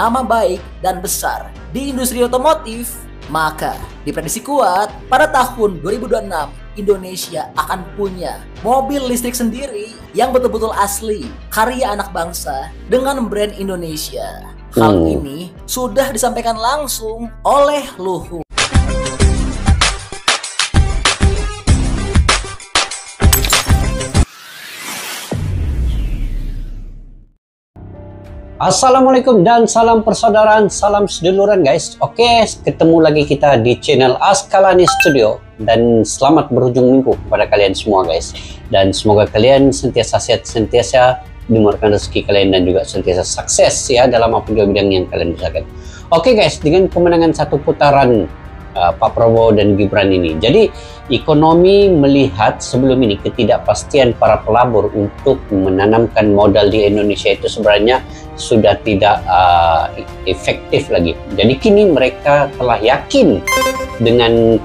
nama baik dan besar di industri otomotif, maka diprediksi kuat pada tahun 2026 Indonesia akan punya mobil listrik sendiri yang betul-betul asli, karya anak bangsa dengan brand Indonesia. Hal ini sudah disampaikan langsung oleh Luhut. Assalamualaikum dan salam persaudaraan, salam seduluran guys. Oke, ketemu lagi kita di channel Askalani Studio. Dan selamat berujung minggu kepada kalian semua guys. Dan semoga kalian sentiasa sehat, sentiasa dimurahkan rezeki kalian, dan juga sentiasa sukses ya dalam apa juga bidang yang kalian usahakan. Oke guys, dengan kemenangan satu putaran Pak Prabowo dan Gibran ini, jadi ekonomi melihat sebelum ini ketidakpastian para pelabur untuk menanamkan modal di Indonesia itu sebenarnya sudah tidak efektif lagi. Jadi kini mereka telah yakin dengan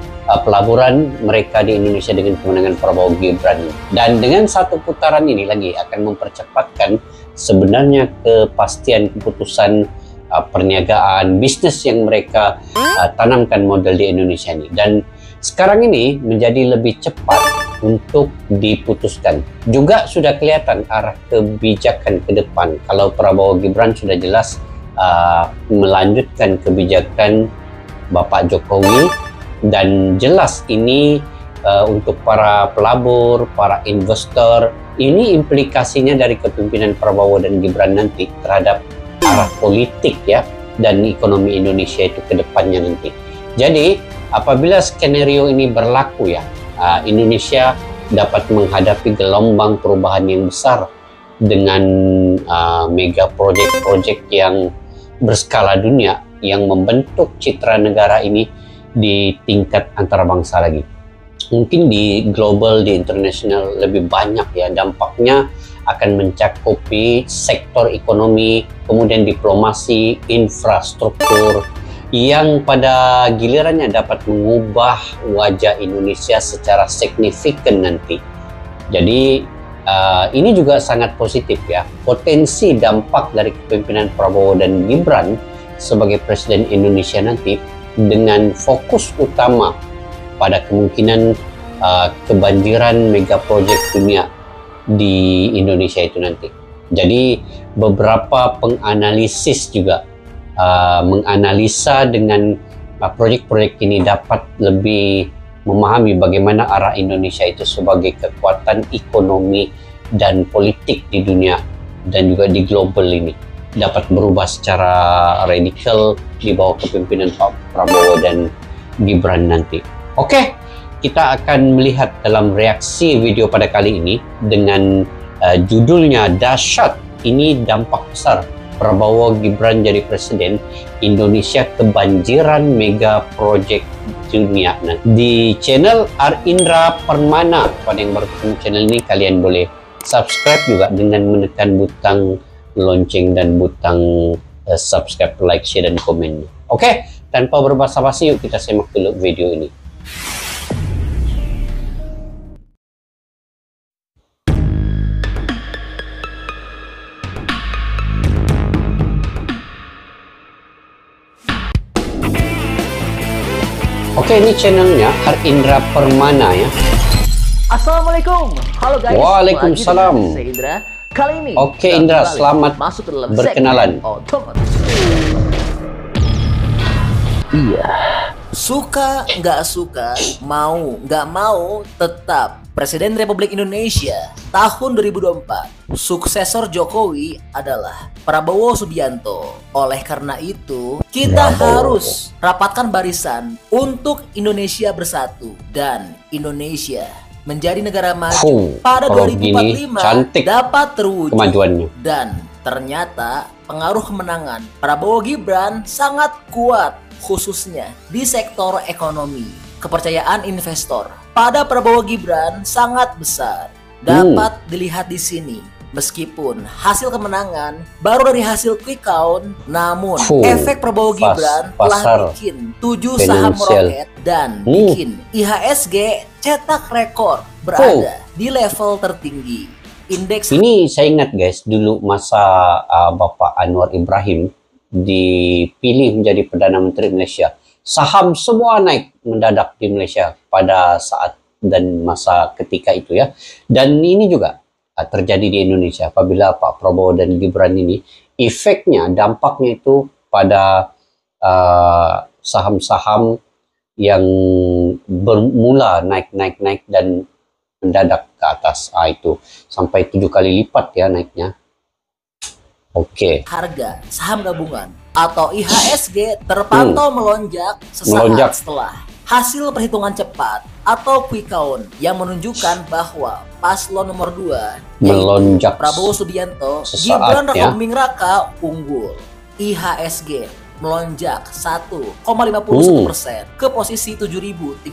pelaburan mereka di Indonesia dengan kemenangan Prabowo Gibran. Dan dengan satu putaran ini lagi akan mempercepatkan sebenarnya kepastian keputusan perniagaan, bisnis yang mereka tanamkan modal di Indonesia ini. Dan sekarang ini menjadi lebih cepat untuk diputuskan. Juga sudah kelihatan arah kebijakan ke depan. Kalau Prabowo Gibran sudah jelas melanjutkan kebijakan Bapak Jokowi, dan jelas ini untuk para pelabur, para investor, ini implikasinya dari kepemimpinan Prabowo dan Gibran nanti terhadap arah politik ya dan ekonomi Indonesia itu ke depannya nanti. Jadi apabila skenario ini berlaku ya, Indonesia dapat menghadapi gelombang perubahan yang besar dengan mega project-project yang berskala dunia yang membentuk citra negara ini di tingkat antarabangsa lagi. Mungkin di global, di internasional lebih banyak ya dampaknya akan mencakupi sektor ekonomi, kemudian diplomasi, infrastruktur, yang pada gilirannya dapat mengubah wajah Indonesia secara signifikan nanti. Jadi ini juga sangat positif ya, potensi dampak dari kepemimpinan Prabowo dan Gibran sebagai Presiden Indonesia nanti dengan fokus utama pada kemungkinan kebanjiran mega project dunia di Indonesia itu nanti. Jadi beberapa penganalisis juga menganalisa dengan proyek-proyek ini dapat lebih memahami bagaimana arah Indonesia itu sebagai kekuatan ekonomi dan politik di dunia dan juga di global ini dapat berubah secara radikal di bawah kepemimpinan Pak Prabowo dan Gibran nanti. Oke, kita akan melihat dalam reaksi video pada kali ini dengan judulnya Dahsyat, ini dampak besar Prabowo Gibran jadi presiden, Indonesia kebanjiran mega project dunia. Nah, di channel Arindra Permana, pada yang baru ketemu channel ini kalian boleh subscribe juga dengan menekan butang lonceng dan butang subscribe, like, share, dan komen. Oke, tanpa berbasa-basi yuk kita simak dulu video ini. Oke, ini channelnya Arindra Permana ya. Assalamualaikum, halo guys. Waalaikumsalam. Saya Indra. Kali ini oke Indra, selamat masuk ke dalam berkenalan. Iya. Suka nggak suka, mau nggak mau, tetap Presiden Republik Indonesia tahun 2024. Suksesor Jokowi adalah Prabowo Subianto. Oleh karena itu, kita harus rapatkan barisan untuk Indonesia bersatu dan Indonesia menjadi negara maju pada 2045 dapat terwujud. Kemajuannya. Dan ternyata pengaruh kemenangan Prabowo Gibran sangat kuat, khususnya di sektor ekonomi. Kepercayaan investor pada Prabowo Gibran sangat besar. Dapat dilihat di sini. Meskipun hasil kemenangan baru dari hasil quick count, namun efek Prabowo Gibran telah bikin 7 saham meroket dan bikin IHSG cetak rekor berada di level tertinggi. Indeks ini saya ingat guys, dulu masa Bapak Anwar Ibrahim dipilih menjadi Perdana Menteri Malaysia, saham semua naik mendadak di Malaysia pada saat dan masa ketika itu ya. Dan ini juga terjadi di Indonesia apabila Pak Prabowo dan Gibran ini, efeknya, dampaknya itu pada saham-saham yang bermula naik dan mendadak ke atas. Itu sampai 7 kali lipat ya naiknya. Oke. Harga saham gabungan atau IHSG terpantau melonjak sesaat setelah hasil perhitungan cepat atau quick count yang menunjukkan bahwa paslon nomor 2 melonjak Prabowo Subianto, sesaat, Gibran ya. Rakabuming Raka unggul. IHSG melonjak 1,51% ke posisi 7.318.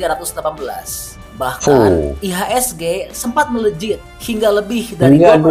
Bahkan IHSG sempat melejit hingga lebih dari 2%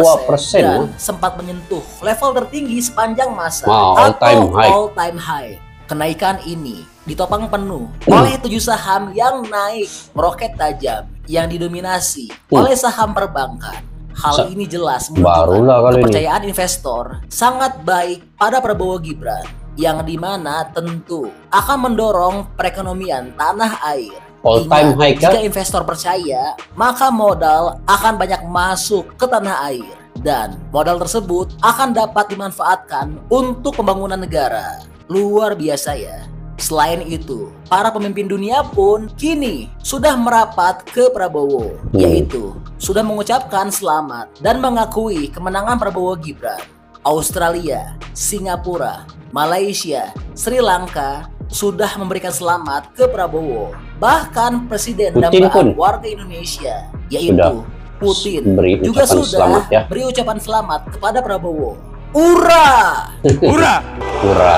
dan sempat menyentuh level tertinggi sepanjang masa atau all time high. Kenaikan ini ditopang penuh oleh 7 saham yang naik meroket tajam yang didominasi oleh saham perbankan. Hal ini jelas menunjukkan kepercayaan investor sangat baik pada Prabowo Gibran, yang dimana tentu akan mendorong perekonomian tanah air. All time high kan? Jika investor percaya, maka modal akan banyak masuk ke tanah air dan modal tersebut akan dapat dimanfaatkan untuk pembangunan negara. Luar biasa ya. Selain itu, para pemimpin dunia pun kini sudah merapat ke Prabowo, yaitu sudah mengucapkan selamat dan mengakui kemenangan Prabowo Gibran. Australia, Singapura, Malaysia, Sri Lanka sudah memberikan selamat ke Prabowo. Bahkan Presiden dambaan warga Indonesia, yaitu Putin, juga sudah beri ucapan selamat kepada Prabowo. Ura! Ura! Ura!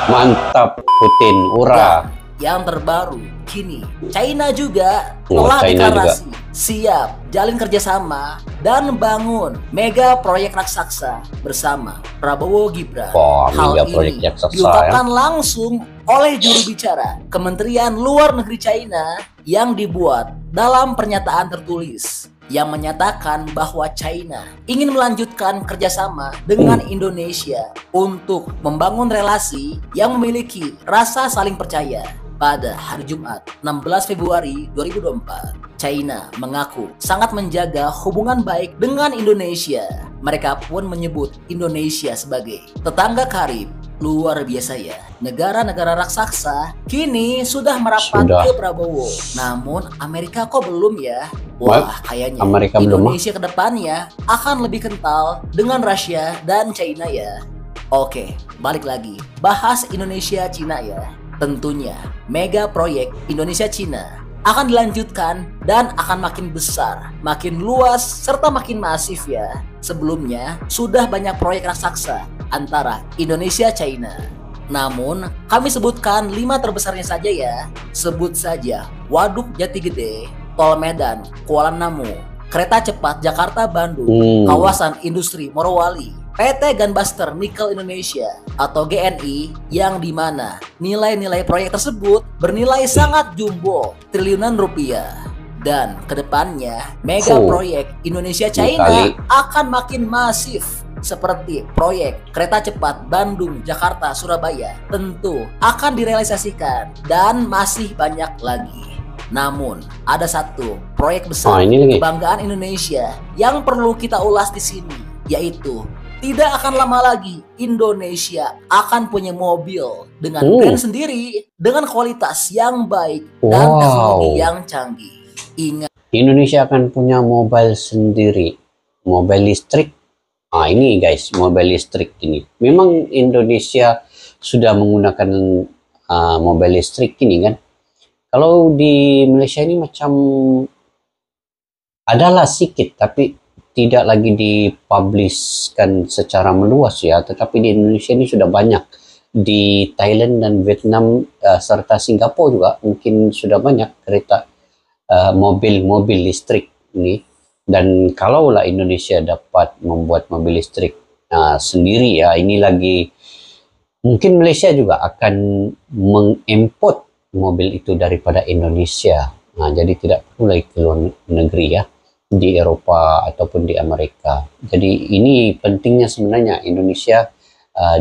Mantap Putin, ura! Yang terbaru, kini China juga telah deklarasi siap jalin kerjasama dan bangun mega proyek raksasa bersama Prabowo Gibran. Hal ini diungkapkan langsung oleh juru bicara Kementerian Luar Negeri China yang dibuat dalam pernyataan tertulis yang menyatakan bahwa China ingin melanjutkan kerjasama dengan Indonesia untuk membangun relasi yang memiliki rasa saling percaya. Pada hari Jumat 16 Februari 2024, China mengaku sangat menjaga hubungan baik dengan Indonesia. Mereka pun menyebut Indonesia sebagai tetangga karib. Luar biasa ya, negara-negara raksasa kini sudah merapat ke Prabowo. Namun Amerika kok belum ya? Wah, kayaknya Indonesia ke depannya akan lebih kental dengan Rusia dan China ya. Oke, balik lagi, bahas Indonesia-Cina ya. Tentunya mega proyek Indonesia-Cina akan dilanjutkan dan akan makin besar, makin luas, serta makin masif ya. Sebelumnya sudah banyak proyek raksasa antara Indonesia-China. Namun kami sebutkan 5 terbesarnya saja ya. Sebut saja Waduk Jati Gede, Tol Medan Kuala Namu, Kereta Cepat Jakarta-Bandung, Kawasan Industri Morowali, PT Gunbuster Nickel Indonesia atau GNI, yang dimana nilai-nilai proyek tersebut bernilai sangat jumbo, triliunan rupiah. Dan kedepannya mega proyek Indonesia-China akan makin masif, seperti proyek kereta cepat Bandung-Jakarta-Surabaya tentu akan direalisasikan dan masih banyak lagi. Namun ada satu proyek besar kebanggaan Indonesia yang perlu kita ulas di sini, yaitu tidak akan lama lagi Indonesia akan punya mobil dengan brand sendiri, dengan kualitas yang baik dan teknologi yang canggih. Ingat, Indonesia akan punya mobil sendiri, mobil listrik. Ini guys, mobil listrik ini. Memang Indonesia sudah menggunakan mobil listrik ini kan. Kalau di Malaysia ini macam adalah sedikit, tapi tidak lagi dipublishkan secara meluas ya, tetapi di Indonesia ini sudah banyak. Di Thailand dan Vietnam serta Singapura juga mungkin sudah banyak kereta mobil listrik ini. Dan kalaulah Indonesia dapat membuat mobil listrik sendiri ya, ini lagi mungkin Malaysia juga akan mengimport mobil itu daripada Indonesia. Jadi tidak perlu lagi ke luar negeri ya, di Eropa ataupun di Amerika. Jadi ini pentingnya sebenarnya Indonesia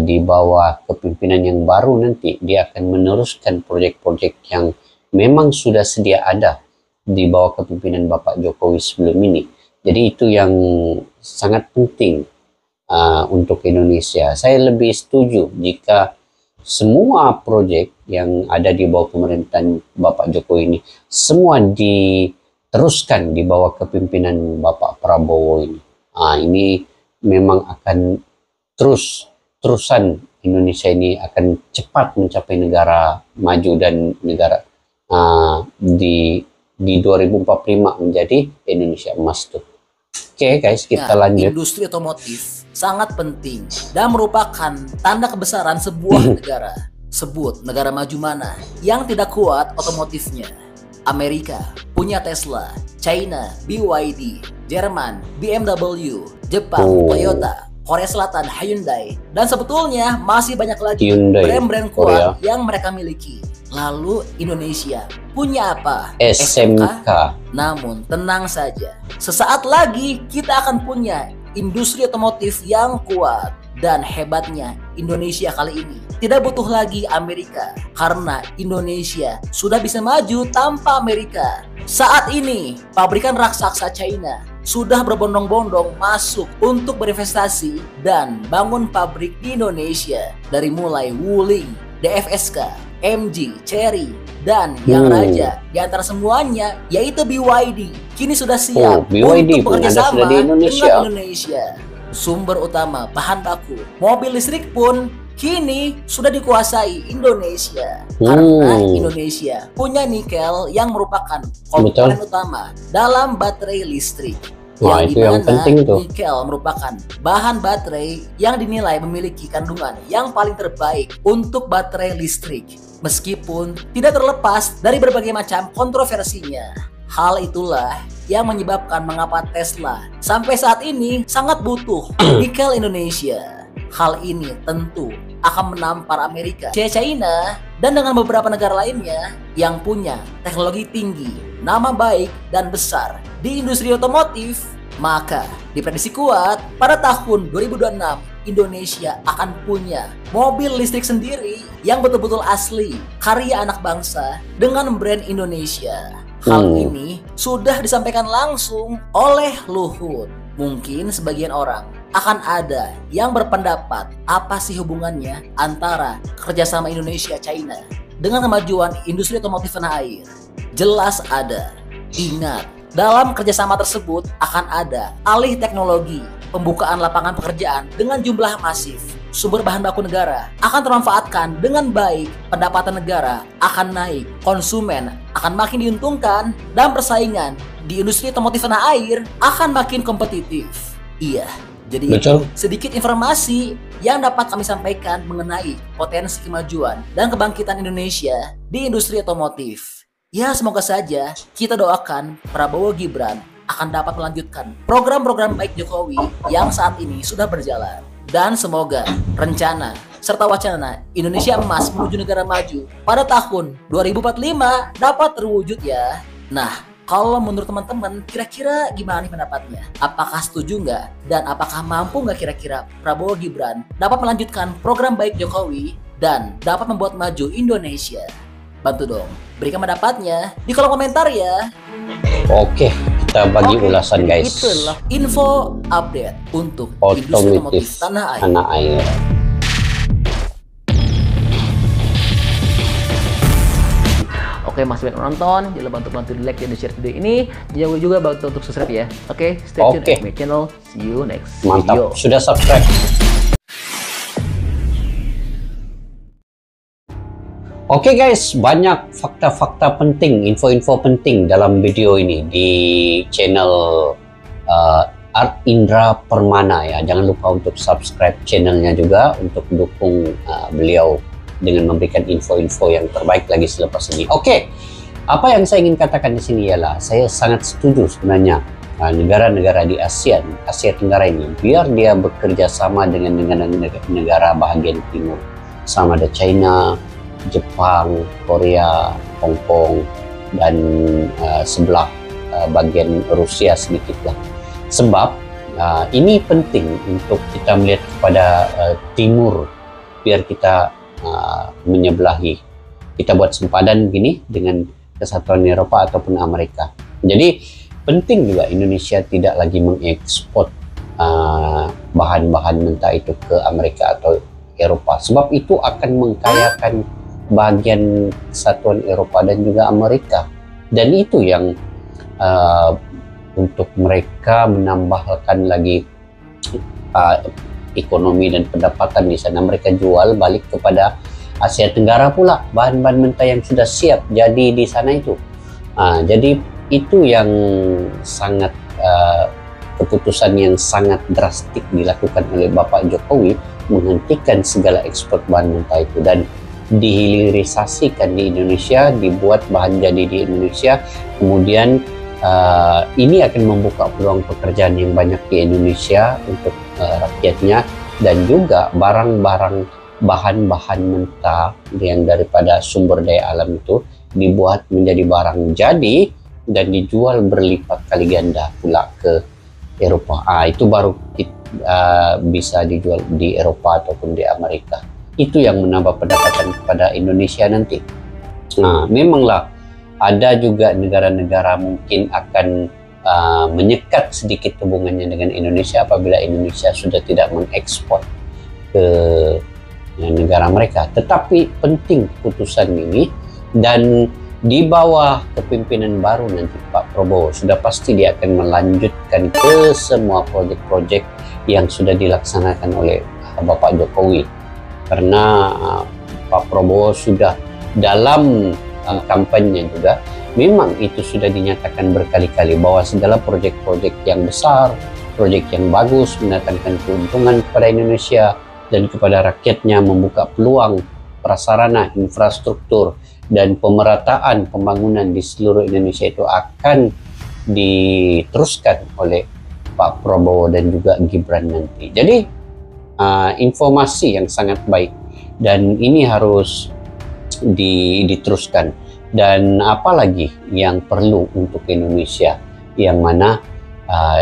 di bawah kepemimpinan yang baru nanti, dia akan meneruskan proyek-proyek yang memang sudah sedia ada di bawah kepemimpinan Bapak Jokowi sebelum ini. Jadi itu yang sangat penting untuk Indonesia. Saya lebih setuju jika semua proyek yang ada di bawah pemerintahan Bapak Jokowi ini semua diteruskan di bawah kepemimpinan Bapak Prabowo ini. Ini memang akan terusan Indonesia ini akan cepat mencapai negara maju dan negara di 2045 menjadi Indonesia emas tuh. Oke guys, kita lanjut. Industri otomotif sangat penting dan merupakan tanda kebesaran sebuah negara. Sebut negara maju mana yang tidak kuat otomotifnya. Amerika punya Tesla, China BYD, Jerman BMW, Jepang Toyota, Korea Selatan Hyundai, dan sebetulnya masih banyak lagi brand-brand kuat yang mereka miliki. Lalu Indonesia punya apa? SMK. Namun tenang saja, sesaat lagi kita akan punya industri otomotif yang kuat. Dan hebatnya Indonesia kali ini tidak butuh lagi Amerika, karena Indonesia sudah bisa maju tanpa Amerika. Saat ini pabrikan raksasa China sudah berbondong-bondong masuk untuk berinvestasi dan bangun pabrik di Indonesia, dari mulai Wuling, DFSK, MG, Chery, dan yang raja di antara semuanya yaitu BYD. Kini sudah siap BYD untuk bekerja sama dengan Indonesia. Sumber utama bahan baku mobil listrik pun kini sudah dikuasai Indonesia, karena Indonesia punya nikel yang merupakan komponen utama dalam baterai listrik. Yang dimana nikel merupakan bahan baterai yang dinilai memiliki kandungan yang paling terbaik untuk baterai listrik, meskipun tidak terlepas dari berbagai macam kontroversinya. Hal itulah yang menyebabkan mengapa Tesla sampai saat ini sangat butuh nikel Indonesia. Hal ini tentu akan menampar Amerika, China, dan dengan beberapa negara lainnya yang punya teknologi tinggi, nama baik, dan besar di industri otomotif. Maka diprediksi kuat pada tahun 2026 Indonesia akan punya mobil listrik sendiri yang betul-betul asli, karya anak bangsa dengan brand Indonesia. Hal ini sudah disampaikan langsung oleh Luhut. Mungkin sebagian orang akan ada yang berpendapat apa sih hubungannya antara kerjasama Indonesia-China dengan kemajuan industri otomotif tanah air. Jelas ada. Ingat, dalam kerjasama tersebut akan ada alih teknologi, pembukaan lapangan pekerjaan dengan jumlah masif, sumber bahan baku negara akan termanfaatkan dengan baik, pendapatan negara akan naik, konsumen akan makin diuntungkan, dan persaingan di industri otomotif tanah air akan makin kompetitif. Iya, jadi sedikit informasi yang dapat kami sampaikan mengenai potensi kemajuan dan kebangkitan Indonesia di industri otomotif. Ya, semoga saja kita doakan Prabowo Gibran akan dapat melanjutkan program-program baik Jokowi yang saat ini sudah berjalan. Dan semoga rencana serta wacana Indonesia emas menuju negara maju pada tahun 2045 dapat terwujud ya. Nah, kalau menurut teman-teman kira-kira gimana nih pendapatnya? Apakah setuju nggak? Dan apakah mampu nggak kira-kira Prabowo Gibran dapat melanjutkan program baik Jokowi dan dapat membuat maju Indonesia? Bantu dong, berikan pendapatnya di kolom komentar ya. Oke, kita bagi ulasan guys. Itulah info update untuk industri otomotif tanah air. Oke, masih banyak nonton, jangan lupa untuk bantu di like dan di share video ini. Jangan juga bantu untuk subscribe ya. Oke, stay tune at my channel. See you next video. Mantap, sudah subscribe. Oke guys, banyak fakta-fakta penting, info-info penting dalam video ini di channel Art Indra Permana ya. Jangan lupa untuk subscribe channelnya juga untuk dukung beliau dengan memberikan info-info yang terbaik lagi selepas ini. Oke, apa yang saya ingin katakan di sini ialah saya sangat setuju sebenarnya negara-negara di Asia Tenggara ini biar dia bekerja sama dengan negara bahagian timur, sama ada China, Jepang, Korea, Hong Kong, dan sebelah bagian Rusia sedikit lah. Sebab ini penting untuk kita melihat kepada timur, biar kita menyebelahi. Kita buat sempadan gini dengan kesatuan Eropa ataupun Amerika. Jadi penting juga Indonesia tidak lagi mengekspor bahan-bahan mentah itu ke Amerika atau Eropa, sebab itu akan mengkayakan bagian kesatuan Eropa dan juga Amerika, dan itu yang untuk mereka menambahkan lagi ekonomi dan pendapatan di sana. Mereka jual balik kepada Asia Tenggara pula bahan-bahan mentah yang sudah siap jadi di sana itu. Jadi itu yang sangat keputusan yang sangat drastik dilakukan oleh Bapak Jokowi, menghentikan segala ekspor bahan mentah itu dan dihilirisasikan di Indonesia, dibuat bahan jadi di Indonesia. Kemudian ini akan membuka peluang pekerjaan yang banyak di Indonesia untuk rakyatnya, dan juga barang-barang bahan-bahan mentah yang daripada sumber daya alam itu dibuat menjadi barang jadi dan dijual berlipat kali ganda pula ke Eropa. Itu baru bisa dijual di Eropa ataupun di Amerika. Itu yang menambah pendapatan kepada Indonesia nanti. Memanglah ada juga negara-negara mungkin akan menyekat sedikit hubungannya dengan Indonesia apabila Indonesia sudah tidak mengekspor ke negara mereka. Tetapi penting keputusan ini, dan di bawah kepemimpinan baru nanti Pak Prabowo sudah pasti dia akan melanjutkan ke semua proyek-proyek yang sudah dilaksanakan oleh Bapak Jokowi. Karena Pak Prabowo sudah dalam kampanye juga, memang itu sudah dinyatakan berkali-kali bahwa segala proyek-proyek yang besar, proyek yang bagus, mendatangkan keuntungan kepada Indonesia dan kepada rakyatnya, membuka peluang prasarana, infrastruktur, dan pemerataan pembangunan di seluruh Indonesia itu akan diteruskan oleh Pak Prabowo dan juga Gibran nanti. Jadi informasi yang sangat baik, dan ini harus diteruskan. Dan apalagi yang perlu untuk Indonesia, yang mana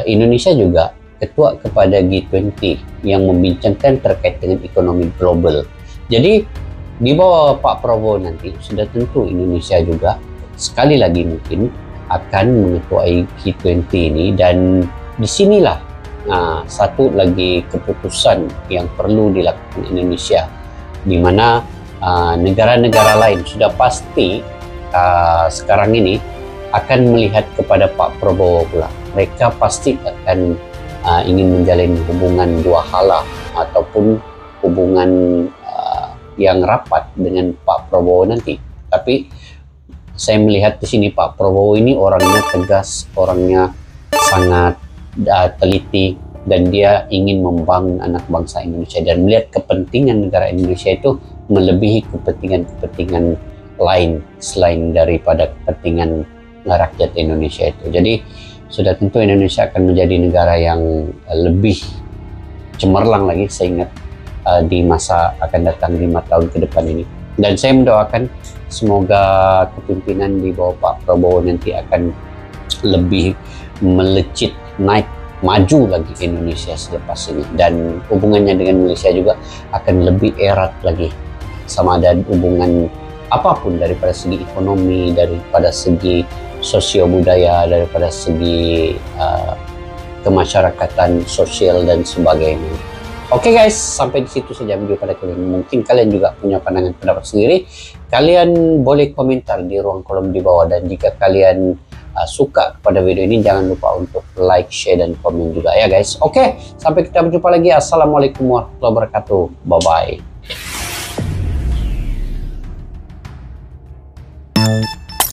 Indonesia juga ketua kepada G20 yang membincangkan terkait dengan ekonomi global. Jadi di bawah Pak Prabowo nanti sudah tentu Indonesia juga sekali lagi mungkin akan mengetuai G20 ini, dan disinilah satu lagi keputusan yang perlu dilakukan Indonesia, di mana negara-negara lain sudah pasti sekarang ini akan melihat kepada Pak Prabowo pula. Mereka pasti akan ingin menjalin hubungan dua hala ataupun hubungan yang rapat dengan Pak Prabowo nanti. Tapi saya melihat di sini Pak Prabowo ini orangnya tegas, orangnya sangat teliti, dan dia ingin membangun anak bangsa Indonesia dan melihat kepentingan negara Indonesia itu melebihi kepentingan-kepentingan lain selain daripada kepentingan rakyat Indonesia itu. Jadi sudah tentu Indonesia akan menjadi negara yang lebih cemerlang lagi, saya ingat di masa akan datang 5 tahun ke depan ini. Dan saya mendoakan semoga kepemimpinan di bawah Pak Prabowo nanti akan lebih melejit, naik, maju lagi Indonesia selepas ini, dan hubungannya dengan Malaysia juga akan lebih erat lagi, sama ada hubungan apapun daripada segi ekonomi, daripada segi sosio budaya, daripada segi kemasyarakatan sosial dan sebagainya. Oke guys, sampai di situ saja video pada kali ini. Mungkin kalian juga punya pandangan pendapat sendiri. Kalian boleh komentar di ruang kolom di bawah, dan jika kalian suka kepada video ini, jangan lupa untuk like, share, dan komen juga ya guys. Oke, sampai kita berjumpa lagi. Assalamualaikum warahmatullahi wabarakatuh. Bye bye.